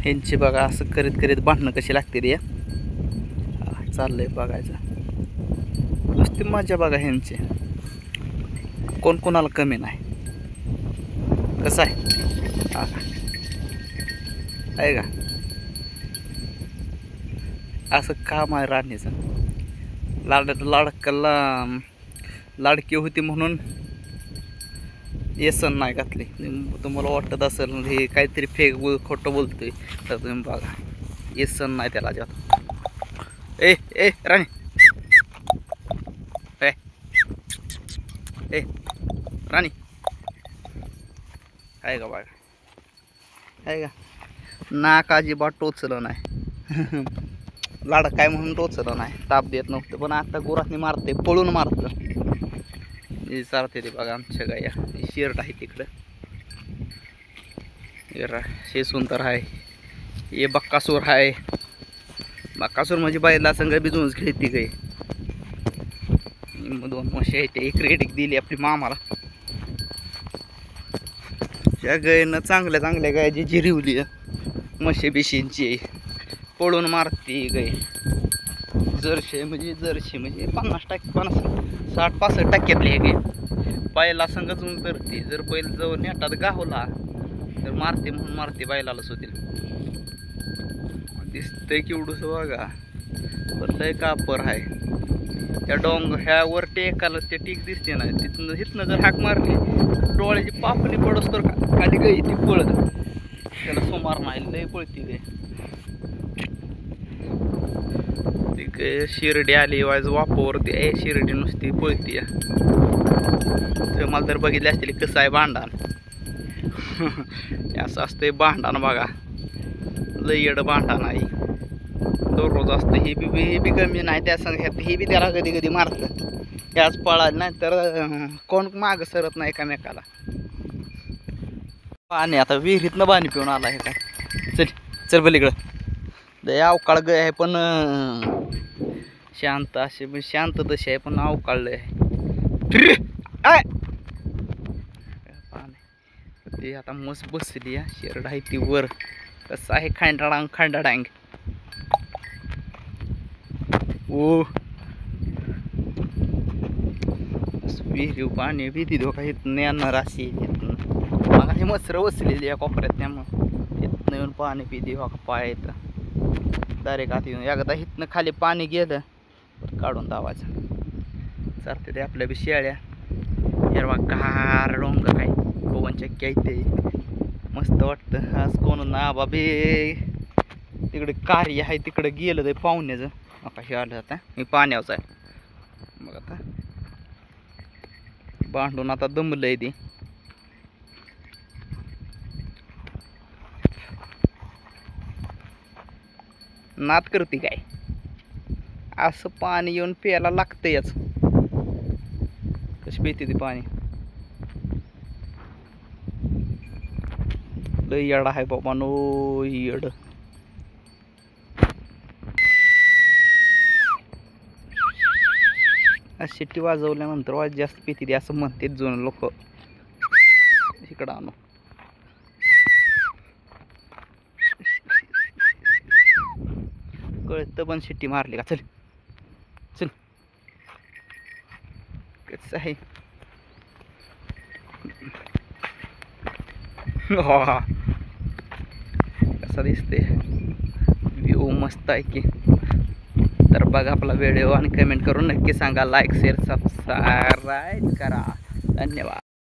ह्यांची बघा असं करीत करीत भांडणं कशी लागते रे. चाललंय बघायचं नुसती मजा बघा ह्यांची. कोण कोणाला कमी नाही. कसं आहे का असं काम आहे राणीचं. लाडकी होती म्हणून येसन नाही घातली. तुम्हाला वाटत असेल हे काहीतरी फेक खोटं बोलतोय तर तुम्ही बघा येसन नाही त्याला जात. ए राणी ए राणी आहे का बघा आहे का. नाक अजिबात टोचलं नाही. लाड काय म्हणून टोचलं नाही. ताप देत नव्हतं पण आता गुरातनी मारते पळून मारतं. चालते ते बघा आमच्या गाया. शिरट आहे तिकडं. हे सुंदर आहे. हे बक्कासूर आहे. बक्कासूर म्हणजे बायला संग बिजूनच खेळती गाय. दोन म्हशी आहेत. एक रेडिक दिली आपली मामाला. त्या गायनं चांगल्या चांगल्या गायची जिरवली म्हशी बिशींची. पळून मारती गाय. जर्शी म्हणजे 50-60% हे गाय बैला संगच धरते. जर बैल जवळ नेटात गावला तर मारते म्हणून मारते बैलाला सुद्धा. दिसतंय केवढंच बघा. पण लय कापर आहे. त्या ह्या वर टेकाला ते टीक दिसते ना. तिथनं जर हाक मारली डोळ्याची पापणी पडस तर खाली गाई ती पळत. त्याला सोमार नाही लय पळती गाय. शिर्डी आली वाज वापावरती. शिर्डी नुसती पळती. मला तर बघितले असतील कसं आहे भांडण. असं असतंय भांडण बघा. लय येड भांडण आहे. दररोज असतं. हे बी कमी नाही. त्या संग हे बी त्याला कधी कधी मारतं. त्याच पळाल नाही तर कोण माग सरत नाही एकामेकाला. पाणी आता विहिरीतनं पाणी पिऊन आला आहे काय. चल पलीकडं. लय अवकाळ गाय आहे पण शांत असे शांत तशी आहे पण अवकाळलं आहे. ते आता मस्त बसली. शेरड आहे ती वर. कसं आहे खांडाडांग. ओ विहिरी पाणी भीती धोका इथून येणार अशी. मग हे मसरं बसलेली या कोपऱ्यात. त्यामुळं इथनं येऊन पाणी पिती हो का पाय येतं डायरेक्ट आत येऊन. एकदा इथनं खाली पाणी गेलं काढून दावायचं. चालते ते आपल्या बी शेळ्या. हिरवा गार डोंगर आहे. पवनचक्की आहे ते मस्त वाटतं. आज कोण ना बाबे तिकडे कार्य आहे तिकडे गेलं ते पाहुण्याचं. आता हे आलं आता मी पाण्यावरच आहे. मग आता भांडून आता दमलंय ते. नात करते काय असं पाणी येऊन प्यायला लागतंयच. कशी पिते ती पाणी. लय येड आहे बाबा नो येड. शिट्टी वाजवल्यानंतर वाज जास्त पिते असं म्हणते जुने लोक. इकडं आणू कळतं पण शिट्टी मारली का. चल कसं आहे. कसा दिसते व्ह्यू मस्त आहे की. तर बघा आपला व्हिडिओ आणि कमेंट करून नक्की सांगा. लाईक शेअर सबस्क्राईब करा. धन्यवाद.